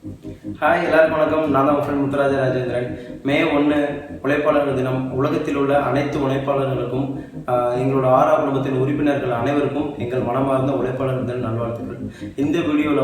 Hi எல்லாருக்கும் வணக்கம். நான் தான் உங்கள் ஃப்ரெண்ட் முத்துராஜ ராஜேந்திரன். மே 1 உழைப்பாளர்கள் தினம். உலகத்தில் உள்ள அனைத்து உழைப்பாளர்களுக்கும் எங்களோட ஆரா குடும்பத்தின் உறுப்பினர்கள் அனைவருக்கும் எங்கள் மனமார்ந்த உழைப்பாளர்கள் தின நல்வாழ்த்துக்கள். இந்த வீடியோவில்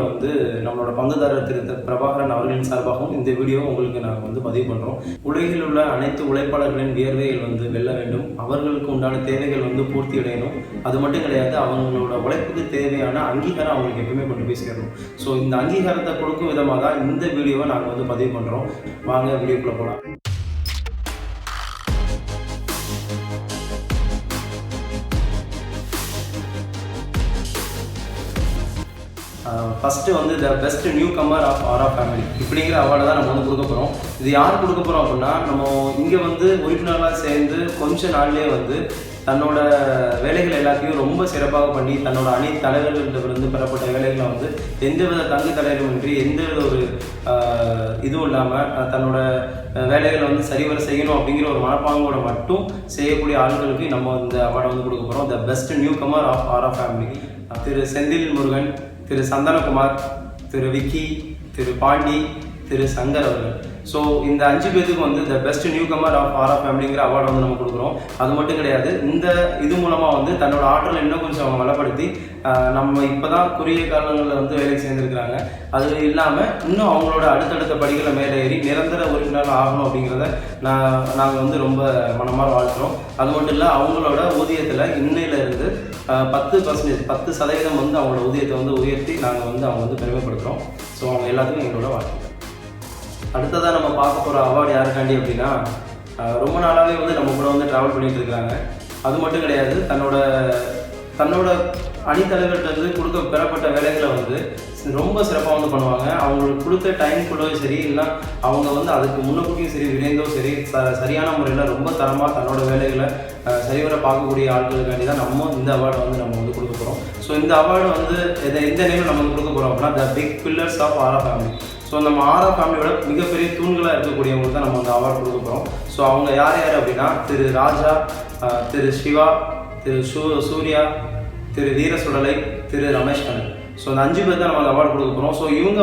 நம்மளோட பங்குதாரர் திரு பிரபாகரன் அவர்களின் சார்பாகவும் இந்த வீடியோ உங்களுக்கு நாங்கள் பதிவு பண்ணுறோம். உலகில் உள்ள அனைத்து உழைப்பாளர்களின் வியர்வைகள் வெல்ல வேண்டும். அவர்களுக்கு உண்டான தேவைகள் பூர்த்தி அடையணும். அது மட்டும் கிடையாது, அவங்களோட உழைப்புக்கு தேவையான அங்கீகாரம் அவங்களுக்கு எப்பவுமே கொண்டு போய் சேரணும். ஸோ இந்த அங்கீகாரத்தை கொடுக்கும் விதமாக தான் இந்த வீடியோவை நாங்கள் பதிவு பண்ணுறோம். வாங்க வீடியோக்குள்ள போகலாம். First the best newcomer of ஆரா ஃபேமிலி இப்படிங்கிற அவார்டை தான் நம்ம கொடுக்க போகிறோம். இது யார் கொடுக்க போகிறோம் அப்படின்னா, நம்ம இங்கே உறுப்பினர்களாக சேர்ந்து கொஞ்ச நாள்லேயே தன்னோட வேலைகள் எல்லாத்தையும் ரொம்ப சிறப்பாக பண்ணி தன்னோட அணி தலைவர்களிடமிருந்து பெறப்பட்ட வேலைகளை எந்தவித தங்கு தடையுமின்றி எந்தவித ஒரு இதுவும் இல்லாமல் தன்னோட வேலைகளை சரிவர செய்யணும் அப்படிங்கிற ஒரு மனப்பாங்கோட மட்டும் செய்யக்கூடிய ஆட்களுக்கு நம்ம இந்த அவார்டை கொடுக்க போகிறோம். The best newcomer of ஆரா ஃபேமிலி திரு செந்தில் முருகன், திரு சந்தனகுமார், திரு விக்கி, திரு பாண்டி, திரு சங்கர் அவர்கள். ஸோ இந்த 5 பேருக்கு the best newcomer of Aura ஃபேமிலிங்கிற அவார்டை நம்ம கொடுக்குறோம். அது மட்டும் கிடையாது, இந்த இது மூலமாக தன்னோட ஆற்றலை இன்னும் கொஞ்சம் அவங்க வளப்படுத்தி நம்ம இப்போ தான் குறுகிய காலங்களில் வேலைக்கு சேர்ந்துருக்கிறாங்க. அது இல்லாமல் இன்னும் அவங்களோட அடுத்தடுத்த படிகளை மேலே ஏறி நிரந்தர உறுப்பினர் ஆகணும் அப்படிங்கிறத நாங்கள் ரொம்ப மனமாற வாழ்த்துறோம். அது மட்டும் இல்லை, அவங்களோட ஊதியத்தில் இன்னையிலேருந்து 10% அவங்களோட ஊதியத்தை உயர்த்தி நாங்கள் அவங்க பெருமைப்படுத்துகிறோம். ஸோ அவங்க எல்லாத்துக்கும் எங்களோட வாழ்த்துக்கள். அடுத்ததாக நம்ம பார்க்க போகிற அவார்டு யாருக்காண்டி அப்படின்னா, ரொம்ப நாளாகவே நம்ம கூட ட்ராவல் பண்ணிகிட்டு இருக்கிறாங்க. அது மட்டும் கிடையாது, தன்னோட அணித்தலைவர்கிட்ட பெறப்பட்ட வேலைகளை ரொம்ப சிறப்பாக பண்ணுவாங்க. அவங்களுக்கு கொடுத்த டைம்குள்ளே சரி, இல்லை அவங்க அதுக்கு முன்னக்கூட்டியும் சரி, விரைந்தோ சரி, சரியான முறையில் ரொம்ப தரமாக தன்னோட வேலைகளை சரிவர பார்க்கக்கூடிய ஆட்களுக்காண்டி தான் நம்ம இந்த அவார்டை நம்ம கொடுக்க போகிறோம். ஸோ இந்த அவார்டு எந்த நேரம் நம்ம கொடுக்க போகிறோம் அப்படின்னா, த பிக் பில்லர்ஸ் ஆஃப் ஆரா ஃபேமிலி. ஸோ நம்ம ஆரா ஃபேமிலியோட மிகப்பெரிய தூண்களாக இருக்கக்கூடியவங்களுக்கு தான் நம்ம அவார்டு கொடுக்க போகிறோம். ஸோ அவங்க யார் யார் அப்படின்னா, திரு ராஜா, திரு சிவா, திரு சூர்யா, திரு வீர சுடலை, திரு ரமேஷ் கண்ணன். ஸோ அந்த 5 பேர் தான் நம்ம அவார்டு கொடுக்க போகிறோம். ஸோ இவங்க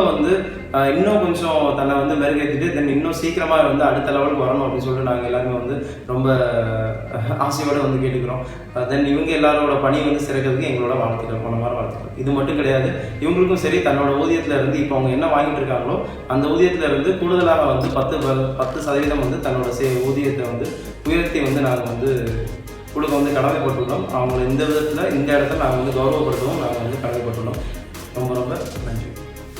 இன்னும் கொஞ்சம் தன்னை மெருகேற்றிட்டு தென் இன்னும் சீக்கிரமாக அடுத்த லெவலுக்கு வரணும் அப்படின்னு சொல்லிட்டு நாங்கள் எல்லாருமே ரொம்ப ஆசையோடு கேட்டுக்கிறோம். தென் இவங்க எல்லாரோட பணி சிறக்கிறதுக்கு எங்களோட வாழ்த்துக்கள், மனமார வாழ்த்துக்கள். இது மட்டும் கிடையாது, இவங்களுக்கும் சரி தன்னோட ஊதியத்தில் இருந்து இப்போ அவங்க என்ன வாங்கிட்டு இருக்காங்களோ அந்த ஊதியத்தில் இருந்து கூடுதலாக 10% தன்னோட ஊதியத்தை உயர்த்தி நாங்கள் கொடுக்க கடமைப்பட்டுள்ளோம். அவங்கள இந்த விதத்தில் இந்த இடத்துல நாங்கள் கௌரவப்படுத்தவும் நாங்கள் கடமைப்பட்டுள்ளோம். ரொம்ப ரொம்ப நன்றி.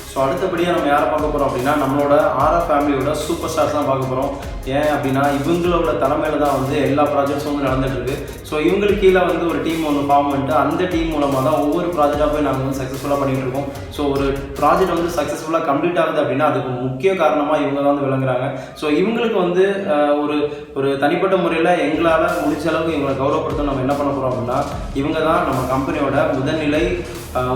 ஸோ அடுத்தபடியாக நம்ம யாரை பார்க்க போகிறோம் அப்படின்னா, நம்மளோட ஆரா ஃபேமிலியோட சூப்பர் ஸ்டார்ஸ் தான் பார்க்க போகிறோம். ஏன் அப்படின்னா, இவங்களோட தலைமையில் தான் எல்லா ப்ராஜெக்ட்ஸும் நடந்துகிட்ருக்கு. ஸோ இவங்களுக்கு கீழே ஒரு டீம் ஒன்று ஃபார்ம் பண்ணிட்டு அந்த டீம் மூலமாக தான் ஒவ்வொரு ப்ராஜெக்டாக போய் நாங்கள் சக்ஸஸ்ஃபுல்லாக பண்ணிகிட்டு இருக்கோம். ஸோ ஒரு ப்ராஜெக்ட் சக்ஸஸ்ஃபுல்லாக கம்ப்ளீட் ஆகுது அப்படின்னா அதுக்கு முக்கிய காரணமாக இவங்க தான் விளங்குறாங்க. ஸோ இவங்களுக்கு ஒரு தனிப்பட்ட முறையில் எங்களால் முடிச்ச அளவுக்கு இவங்களை கௌரவப்படுத்த நம்ம என்ன பண்ண போகிறோம் அப்படின்னா, இவங்க தான் நம்ம கம்பெனியோட முதல்நிலை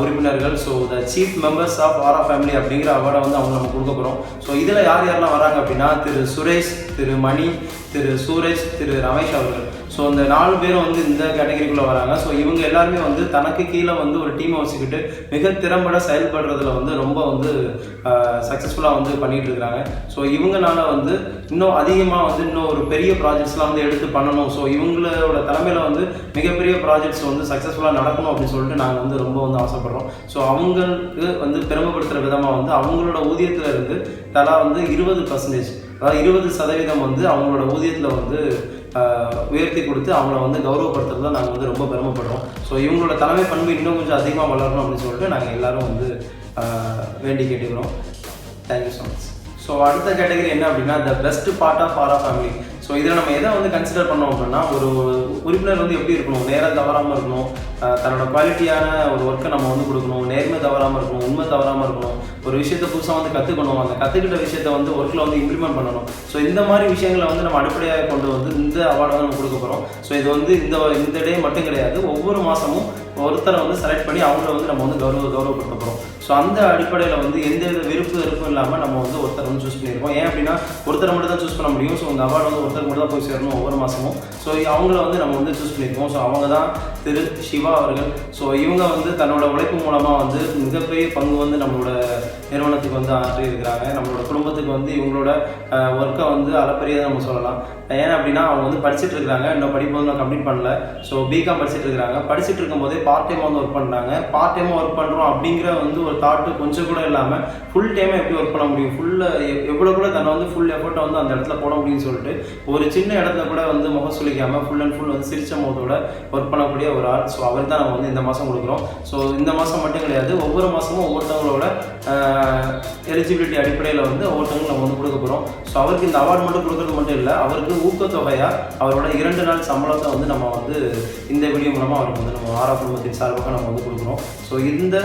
உறுப்பினர்கள். So the chief members of ஆரா ஃபேமிலி அப்படிங்கிற அவார்டை அவங்க நம்ம கொடுக்க போகிறோம். ஸோ இதில் யார் யாரெல்லாம் வராங்க அப்படின்னா, திரு சுரேஷ், திரு மணி, திரு சூரஜ், திரு ரமேஷ் அவர்கள். ஸோ இந்த 4 பேரும் இந்த கேட்டகரிக்குள்ளே வராங்க. ஸோ இவங்க எல்லாருமே தனக்கு கீழே ஒரு டீமை வச்சுக்கிட்டு மிக திறம்பட செயல்படுறதுல ரொம்ப சக்ஸஸ்ஃபுல்லாக பண்ணிகிட்டு இருக்கிறாங்க. ஸோ இவங்கனால இன்னும் அதிகமாக இன்னும் ஒரு பெரிய ப்ராஜெக்ட்ஸ்லாம் எடுத்து பண்ணணும். ஸோ இவங்களோட தலைமையில் மிகப்பெரிய ப்ராஜெக்ட்ஸ் சக்ஸஸ்ஃபுல்லாக நடக்கணும் அப்படின்னு சொல்லிட்டு நாங்கள் ரொம்ப ஆசைப்படுறோம். ஸோ அவங்களுக்கு பெருமைப்படுத்துகிற விதமாக அவங்களோட ஊதியத்தில் இருந்து தலா 20%, அதாவது 20% அவங்களோட ஊதியத்தில் உயர்த்தி கொடுத்து அவங்கள கௌரவப்படுத்துறதுல நாங்கள் ரொம்ப பெருமைப்படுறோம். ஸோ இவங்களோட தலைமை பண்பு இன்னும் கொஞ்சம் அதிகமாக வளரணும் அப்படின்னு சொல்லிட்டு நாங்கள் எல்லோரும் வேண்டி கேட்டுக்கிறோம். Thank you so much. ஸோ அடுத்த கேட்டகரி என்ன அப்படின்னா, த பெஸ்ட் பார்ட் ஆஃப் ஆரா ஃபேமிலி. ஸோ இதில் நம்ம எதை கன்சிடர் பண்ணோம் அப்படின்னா, ஒரு உறுப்பினர் எப்படி இருக்கணும், நேரம் தவறாமல் இருக்கணும், தன்னோட குவாலிட்டியான ஒரு ஒர்க்கை நம்ம கொடுக்கணும், நேர்மை தவறாமல் இருக்கணும், உண்மை தவறாமல் இருக்கணும், ஒரு விஷயத்தை புதுசாக கற்றுக்கணும், அந்த கற்றுக்கிட்ட விஷயத்தை ஒர்க்கில் இம்ப்ளிமெண்ட் பண்ணணும். ஸோ இந்த மாதிரி விஷயங்களை நம்ம அடிப்படையாக கொண்டு இந்த அவார்டை நம்ம கொடுக்க போகிறோம். ஸோ இது இந்த டே மட்டும் கிடையாது, ஒவ்வொரு மாதமும் ஒருத்தரை செலக்ட் பண்ணி அவங்கள நம்ம கௌரவப்படுத்த போகிறோம். ஸோ அந்த அடிப்படையில் எந்த வித விருப்பம் இல்லாமல் நம்ம ஒருத்தர் சூஸ் பண்ணியிருக்கோம். ஏன் அப்படின்னா, ஒருத்தரை மட்டும் தான் சூஸ் பண்ண முடியும். ஸோ இந்த அவார்டு ஒருத்தர் மட்டும் தான் போய் சேரணும் ஒவ்வொரு மாதமும். ஸோ அவங்கள நம்ம சூஸ் பண்ணியிருக்கோம். ஸோ அவங்க தான் திரு சிவா அவர்கள். ஸோ இவங்க தன்னோட உழைப்பு மூலமாக மிகப்பெரிய பங்கு நம்மளோட நிறுவனத்துக்கு வந்து ஆற்றி இருக்கிறாங்க. நம்மளோட குடும்பத்துக்கு வந்து இவங்களோட ஒர்க்கை வந்து அளப்பரியதை நம்ம சொல்லலாம். ஏன்னா அப்படின்னா அவங்க வந்து படிச்சுட்டு இருக்கிறாங்க, இன்னும் படிப்பு வந்து கம்ப்ளீட் பண்ணல. ஸோ பிகாம் படிச்சுட்டு இருக்கிறாங்க. படிச்சுட்டு இருக்கும்போதே பார்ட் டைமாக வந்து ஒர்க் பண்ணுறாங்க. பார்ட் டைமாக ஒர்க் பண்ணுறோம் அப்படிங்கிற வந்து ஒரு தாட்டு கொஞ்சம் கூட இல்லாமல் ஃபுல் டைமாக எப்படி ஒர்க் பண்ண முடியும், எவ்வளோ கூட தன்னை வந்து ஃபுல் எஃபர்ட்டை வந்து அந்த இடத்துல போட முடியும்னு சொல்லிட்டு ஒரு சின்ன இடத்துல கூட வந்து முகம் சுளிக்காமல் ஃபுல் அண்ட் ஃபுல் வந்து சிரிச்ச முகத்தோட ஒர்க் பண்ணக்கூடிய ஒரு ஆள். ஸோ அவர் தான் நம்ம வந்து இந்த மாதம் கொடுக்குறோம். ஸோ இந்த மாதம் மட்டும் கிடையாது, ஒவ்வொரு மாதமும் ஒவ்வொருத்தவங்களோட எலிஜிபிலிட்டி அடிப்படையில் வந்து ஒவ்வொருத்தவங்களும் நம்ம வந்து கொடுக்க போகிறோம். ஸோ அவருக்கு இந்த அவார்டு மட்டும் கொடுக்குறது மட்டும் இல்லை, அவருக்கு ஊக்கத்தொகையாக அவரோட 2 நாள் சம்பளத்தை வந்து நம்ம வந்து இந்த வீடியோ மூலமாக அவருக்கு வந்து நம்ம ஆரா குடும்பத்தின் சார்பாக நம்ம வந்து கொடுக்குறோம். ஸோ இந்த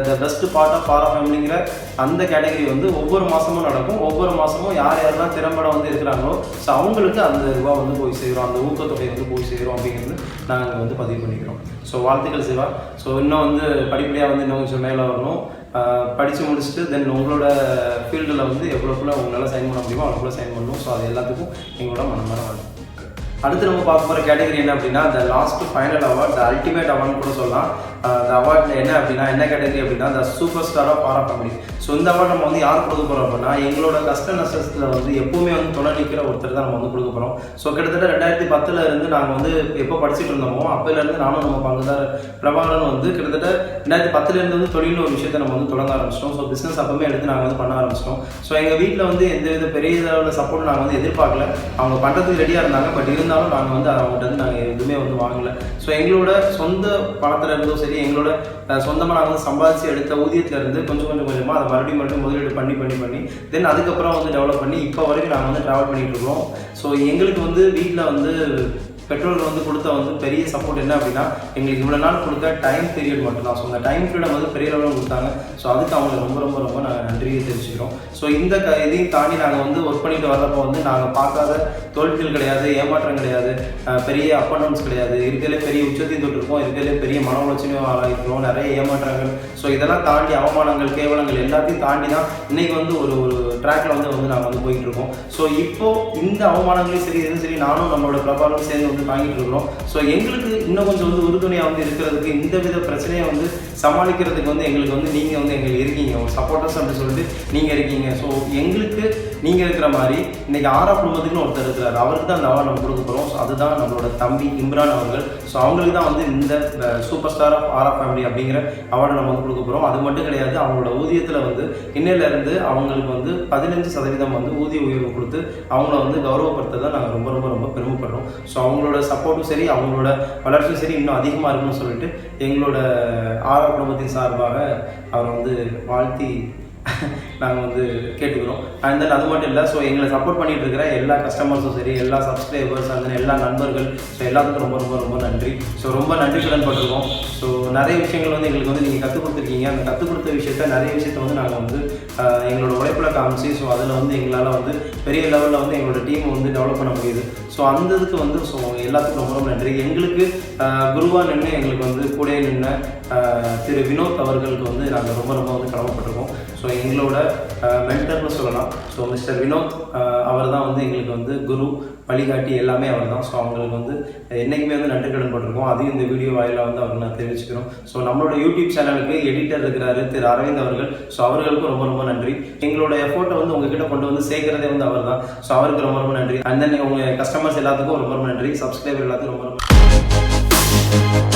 the best part of Aura ஃபேமிலிங்கிற அந்த கேட்டகரி வந்து ஒவ்வொரு மாதமும் நடக்கும். ஒவ்வொரு மாதமும் யார் யாரெல்லாம் திறம்பட வந்து இருக்கிறாங்களோ ஸோ அவங்களுக்கு அந்த ரூபா வந்து போய் சேரும், அந்த ஊக்கத்தொகை வந்து போய் சேரும் அப்படிங்கிறது நாங்கள் வந்து பதிவு பண்ணிக்கிறோம். ஸோ வாழ்த்துக்கள் சிவா. ஸோ இன்னும் வந்து படிப்படியாக வந்து இன்னும் கொஞ்சம் மேலே வரணும். படித்து முடிச்சுட்டு தென் உங்களோட ஃபீல்டில் வந்து எவ்வளோக்குள்ள உங்களால் சைன் பண்ண முடியுமோ அவ்வளோக்குள்ள சைன் பண்ணணும். ஸோ அது எல்லாத்துக்கும் எங்களோட மனமார வாழ்த்து. அடுத்து நம்ம பார்க்க போகிற கேட்டகரி என்ன அப்படின்னா the last final award, the ultimate அவார்ட்னு கூட சொல்லலாம். அந்த அவார்டில் என்ன அப்படின்னா என்ன கேட்டகரி அப்படின்னா த சூப்பர் ஸ்டார் ஆஃப் ஆரா ஃபேமிலி. ஸோ இந்த அவார்ட் நம்ம வந்து யார் கொடுக்க போகிறோம் அப்படின்னா எங்களோட கஷ்ட நஷ்டத்தில் வந்து எப்பவுமே வந்து துணை நிற்கிற ஒருத்தர் தான் நம்ம வந்து கொடுக்க போகிறோம். ஸோ கிட்டத்தட்ட 2010 இருந்து நாங்கள் வந்து எப்போ படிச்சுட்டு இருந்தோமோ அப்போலேருந்து நானும் நம்ம பங்குதார் பிரபாகரன் வந்து கிட்டத்தட்ட 2010 வந்து தொழில்னு ஒரு விஷயத்தை நம்ம வந்து தொடங்க ஆரம்பிச்சிட்டோம். ஸோ பிஸ்னஸ் அப்பவுமே எடுத்து நாங்கள் வந்து பண்ண ஆரம்பிச்சிட்டோம். ஸோ எங்கள் வீட்டில் வந்து எந்தவித பெரிய அளவில் சப்போர்ட் நாங்கள் வந்து எதிர்பார்க்கல. அவங்க பண்ணுறதுக்கு ரெடியாக இருந்தாங்க. பட் இருந்தாலும் நாங்கள் வந்து அவங்ககிட்ட வந்து நாங்கள் எதுவுமே வந்து வாங்கலை. ஸோ எங்களோட சொந்த பணத்தில் இருந்தோ சரி, எங்களோட சொந்தமாக நாங்கள் வந்து சம்பாதிச்சு எடுத்த ஊதியத்திலேருந்து கொஞ்சமாக அதை மறுபடியும் முதலீடு பண்ணி தென் அதுக்கப்புறம் வந்து டெவலப் பண்ணி இப்போ வரைக்கும் நாங்கள் வந்து ட்ராவல் பண்ணிகிட்டு இருக்கோம். ஸோ எங்களுக்கு வந்து வீட்டில் வந்து பெற்றோர்கள் வந்து கொடுத்த வந்து பெரிய சப்போர்ட் என்ன அப்படின்னா எங்களுக்கு இவ்வளோ நாள் கொடுத்த டைம் பீரியட் மட்டும்தான். ஸோ அந்த டைம் பீரியட் வந்து பெரிய லெவலில் கொடுத்தாங்க. ஸோ அதுக்கு அவங்களுக்கு ரொம்ப நாங்கள் நன்றியை தெரிவிச்சுக்கிறோம். ஸோ இந்த இதையும் தாண்டி நாங்கள் வந்து ஒர்க் பண்ணிட்டு வர்றப்போ வந்து நாங்கள் பார்க்காத தோல்விகள் கிடையாது, ஏமாற்றம் கிடையாது, பெரிய அப் அண்ட் டவுன்ஸ் கிடையாது. இருக்கிறதுலே பெரிய உச்சத்தையும் தொட்டிருக்கோம், இருக்கிறதுலே பெரிய மன உளைச்சலையும் ஆளாகிருக்கிறோம், நிறைய ஏமாற்றங்கள். ஸோ இதெல்லாம் தாண்டி அவமானங்கள் கேவலங்கள் எல்லாத்தையும் தாண்டி தான் இன்றைக்கி வந்து ஒரு ட்ராக்கில் வந்து நாங்கள் வந்து போயிட்டு இருக்கோம். ஸோ இப்போது இந்த அவமானங்களையும் சரி எதுவும் சரி நானும் நம்மளோட பிரபாரம் சேர்ந்து வந்து தாங்கிட்டு இருக்கிறோம். ஸோ எங்களுக்கு இன்னும் கொஞ்சம் வந்து உறுதுணையாக வந்து இருக்கிறதுக்கு, இந்த வித பிரச்சனையை வந்து சமாளிக்கிறதுக்கு வந்து எங்களுக்கு வந்து நீங்கள் வந்து எங்களுக்கு இருக்கீங்க, ஒரு சப்போர்ட்டர்ஸ் அப்படின்னு சொல்லிட்டு நீங்கள் இருக்கீங்க. ஸோ எங்களுக்கு நீங்கள் இருக்கிற மாதிரி இன்றைக்கி ஆரா குடும்பத்துக்குன்னு ஒருத்தர் இருக்கிறார், அவருக்கு தான் அந்த அவார்டு நம்ம கொடுக்க போகிறோம். ஸோ அதுதான் நம்மளோட தம்பி இம்ரான் அவர்கள். ஸோ அவங்களுக்கு தான் வந்து இந்த சூப்பர் ஸ்டார் ஆஃப் ஆரா ஃபேமிலி அப்படிங்கிற அவார்டை நம்ம வந்து கொடுக்க போகிறோம். அது மட்டும் கிடையாது, அவங்களோட ஊதியத்தில் வந்து இன்னையிலேருந்து அவங்களுக்கு வந்து 15% வந்து ஊதிய உயர்வு கொடுத்து அவங்கள வந்து கௌரவப்படுத்த நாங்கள் ரொம்ப பெருமைப்படுறோம். ஸோ அவங்களோட சப்போர்ட்டும் சரி, அவங்களோட வளர்ச்சியும் சரி இன்னும் அதிகமாக இருக்குன்னு சொல்லிட்டு எங்களோட ஆரா குடும்பத்தின் சார்பாக அவரை வந்து வாழ்த்தி நாங்கள் வந்து கேட்டுக்கிறோம். அண்ட் தென் அது மட்டும் இல்லை, ஸோ எங்களை சப்போர்ட் பண்ணிட்டு இருக்கிற எல்லா கஸ்டமர்ஸும் சரி, எல்லா சப்ஸ்கிரைபர்ஸ் அண்ட் தென் எல்லா நண்பர்கள், ஸோ எல்லாத்துக்கும் ரொம்ப நன்றி. ஸோ ரொம்ப நன்றி கடன் பட்டிருக்கோம். ஸோ நிறைய விஷயங்கள் வந்து எங்களுக்கு வந்து நீங்கள் கற்றுக் கொடுத்துருக்கீங்க. அந்த கற்றுக் கொடுத்த விஷயத்த நிறைய விஷயத்த வந்து நாங்கள் வந்து எங்களோட உழைப்பில் காமிச்சு ஸோ அதில் வந்து எங்களால் வந்து பெரிய லெவலில் வந்து எங்களோட டீமை வந்து டெவலப் பண்ண முடியுது. ஸோ அந்த இதுக்கு வந்து ஸோ எல்லாத்துக்கும் ரொம்ப நன்றி. எங்களுக்கு குருவாக நின்று எங்களுக்கு வந்து கூட நின்று திரு வினோத் அவர்களுக்கு வந்து நாங்கள் ரொம்ப வந்து கடமைப்பட்டிருக்கோம். ஸோ எங்களோட மென்டர்னு சொல்லலாம். ஸோ மிஸ்டர் வினோத் அவர் தான் வந்து எங்களுக்கு வந்து குரு, வழிகாட்டி எல்லாமே அவர் தான். ஸோ அவங்களுக்கு வந்து என்றைக்குமே வந்து நன்றி கடன் பட்டிருக்கோம். அதையும் இந்த வீடியோ வாயிலாக வந்து அவருக்கு நான் தெரிவிச்சுக்கிறோம். ஸோ நம்மளோட யூடியூப் சேனலுக்கு எடிட்டர் இருக்கிறாரு திரு அரவிந்த் அவர்கள். ஸோ அவர்களுக்கும் ரொம்ப நன்றி. எங்களோட எஃபோர்ட்டை வந்து உங்ககிட்ட கொண்டு வந்து சேர்க்கிறதே வந்து அவர் தான். ஸோ அவருக்கு ரொம்ப நன்றி. அண்ட் தென் உங்கள் கஸ்டமர்ஸ் எல்லாத்துக்கும் ரொம்ப நன்றி. சப்ஸ்கிரைபர் எல்லாத்துக்கும் ரொம்ப